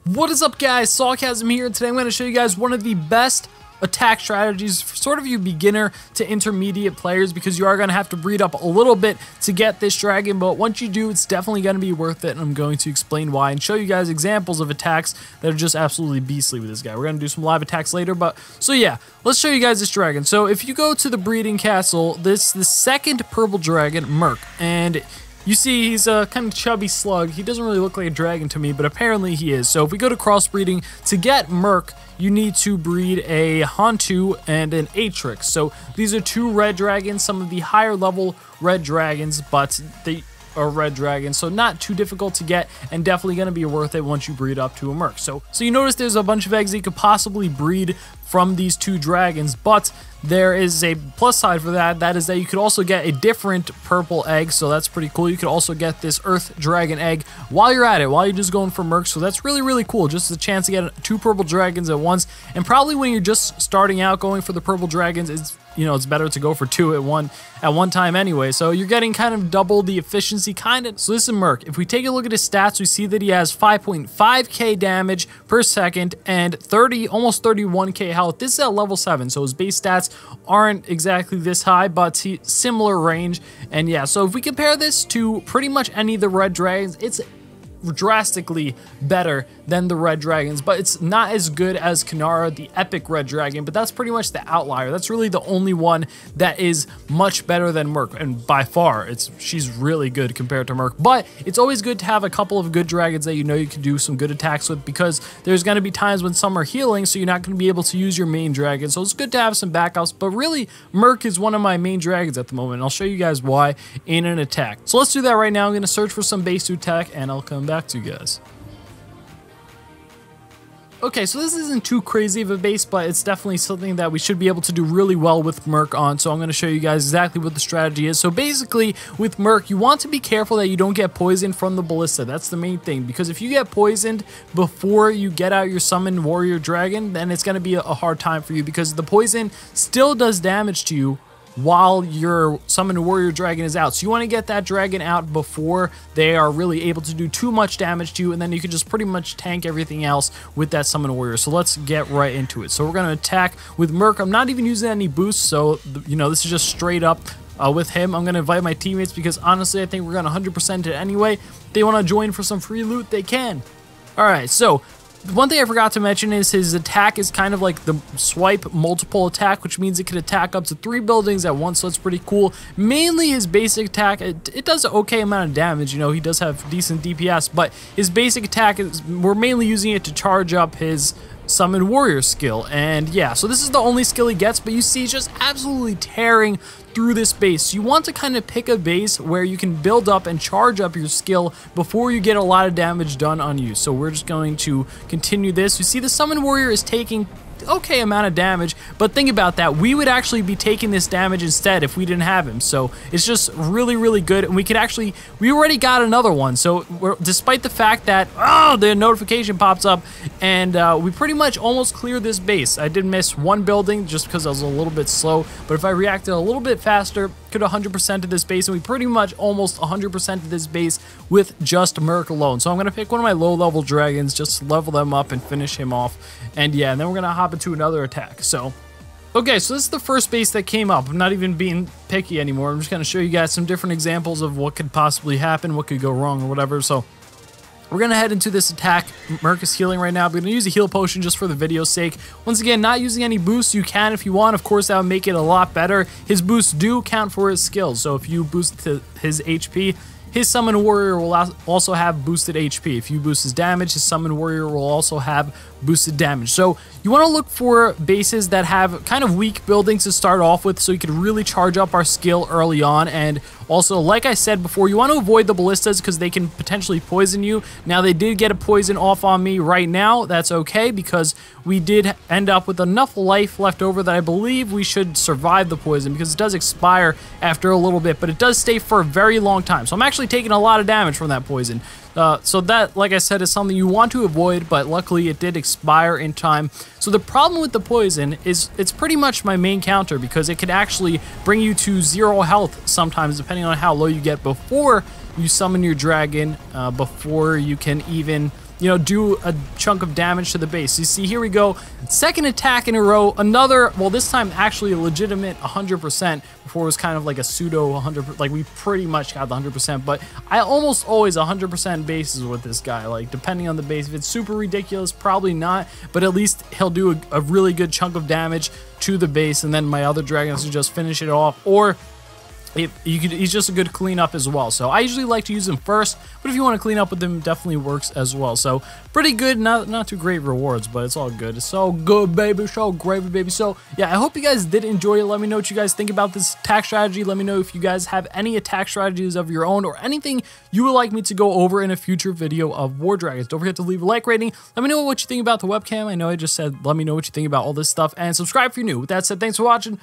What is up, guys? Sawcasm here. Today I'm going to show you guys one of the best attack strategies for sort of you beginner to intermediate players, because you are going to have to breed up a little bit to get this dragon, but once you do, it's definitely going to be worth it, and I'm going to explain why and show you guys examples of attacks that are just absolutely beastly with this guy. We're going to do some live attacks later, but so yeah, let's show you guys this dragon. So if you go to the breeding castle, this the second purple dragon, Merc, and you see he's a kind of chubby slug. He doesn't really look like a dragon to me, but apparently he is. So if we go to crossbreeding, to get Merc, you need to breed a Hantu and an Atrix. So these are two red dragons, some of the higher level red dragons, but they are red dragons, so not too difficult to get, and definitely going to be worth it once you breed up to a Merc. So you notice there's a bunch of eggs that you could possibly breed from these two dragons, but there is a plus side for that. That is that you could also get a different purple egg, so that's pretty cool. You could also get this earth dragon egg while you're at it, while you're just going for Merc, so that's really, really cool. Just the chance to get two purple dragons at once, and probably when you're just starting out going for the purple dragons, it's better to go for two at one time anyway, so you're getting kind of double the efficiency, kind of. So this is Merc. If we take a look at his stats, we see that he has 5.5k damage per second and almost 31k health. This is at level 7, so his base stats aren't exactly this high, but similar range. And yeah, so if we compare this to pretty much any of the red dragons, it's drastically better than the red dragons, but it's not as good as Kanara, the epic red dragon, but that's pretty much the outlier. That's really the only one that is much better than Merc, and by far she's really good compared to Merc. But it's always good to have a couple of good dragons that you know you can do some good attacks with, because there's going to be times when some are healing, so you're not going to be able to use your main dragon, so it's good to have some backups. But really, Merc is one of my main dragons at the moment, and I'll show you guys why in an attack. So let's do that right now. I'm going to search for some base to attack, and I'll come back to you guys. Okay, so this isn't too crazy of a base, but it's definitely something that we should be able to do really well with Merc on, so I'm going to show you guys exactly what the strategy is. So basically, with Merc, you want to be careful that you don't get poisoned from the ballista. That's the main thing, because if you get poisoned before you get out your summoned warrior dragon, then it's going to be a hard time for you, because the poison still does damage to you while your summoned warrior dragon is out. So you want to get that dragon out before they are really able to do too much damage to you, and then you can just pretty much tank everything else with that summoned warrior. So let's get right into it. So we're going to attack with Merc. I'm not even using any boosts, so this is just straight up with him. I'm going to invite my teammates, because honestly I think we're going to 100% it anyway. If they want to join for some free loot, they can. Alright, so one thing I forgot to mention is his attack is kind of like the swipe multiple attack, which means it can attack up to 3 buildings at once, so that's pretty cool. Mainly his basic attack, it does an okay amount of damage, he does have decent DPS, but his basic attack we're mainly using it to charge up his summon warrior skill. And yeah, so this is the only skill he gets, but you see he's just absolutely tearing through this base. You want to kind of pick a base where you can build up and charge up your skill before you get a lot of damage done on you. So we're just going to continue this. You see the summon warrior is taking okay amount of damage, but think about that, we would actually be taking this damage instead if we didn't have him. So it's just really, really good, and we already got another one. So despite the fact that the notification pops up, and we pretty much almost cleared this base. I did miss one building just because I was a little bit slow, but if I reacted a little bit faster, could 100% of this base, and we pretty much almost 100% of this base with just Merc alone. So I'm going to pick one of my low level dragons, just level them up and finish him off, and yeah, and then we're going to hop into another attack. So okay, so this is the first base that came up. I'm not even being picky anymore. I'm just going to show you guys some different examples of what could possibly happen, what could go wrong or whatever. So we're going to head into this attack. Merc is healing right now. I'm going to use a heal potion just for the video's sake. Once again, not using any boosts. You can if you want. Of course, that would make it a lot better. His boosts do count for his skills. So if you boost his HP, his summon warrior will also have boosted HP. If you boost his damage, his summon warrior will also have boosted damage. So you want to look for bases that have kind of weak buildings to start off with, so you can really charge up our skill early on. And also, like I said before, you want to avoid the ballistas because they can potentially poison you. Now, they did get a poison off on me right now. That's okay, because we did end up with enough life left over that I believe we should survive the poison, because it does expire after a little bit, but it does stay for a very long time. So I'm actually taking a lot of damage from that poison. So that, like I said, is something you want to avoid, but luckily it did expire in time. So the problem with the poison is it's pretty much my main counter, because it could actually bring you to 0 health sometimes, depending on how low you get before you summon your dragon, before you can even you know, do a chunk of damage to the base. You see, here we go, second attack in a row, another, well, this time actually a legitimate 100%. Before it was kind of like a pseudo 100%, like we pretty much got the 100%, but I almost always 100% bases with this guy, like depending on the base. If it's super ridiculous, probably not, but at least he'll do a really good chunk of damage to the base, and then my other dragons will just finish it off, or he's just a good cleanup as well. So I usually like to use him first, but if you want to clean up with him, definitely works as well. So pretty good, not too great rewards, but it's all good. It's so good, baby, so gravy, baby. So yeah, I hope you guys did enjoy it. Let me know what you guys think about this attack strategy. Let me know if you guys have any attack strategies of your own or anything you would like me to go over in a future video of War Dragons. Don't forget to leave a like rating. Let me know what you think about the webcam. I know I just said let me know what you think about all this stuff, and subscribe if you're new. With that said, thanks for watching.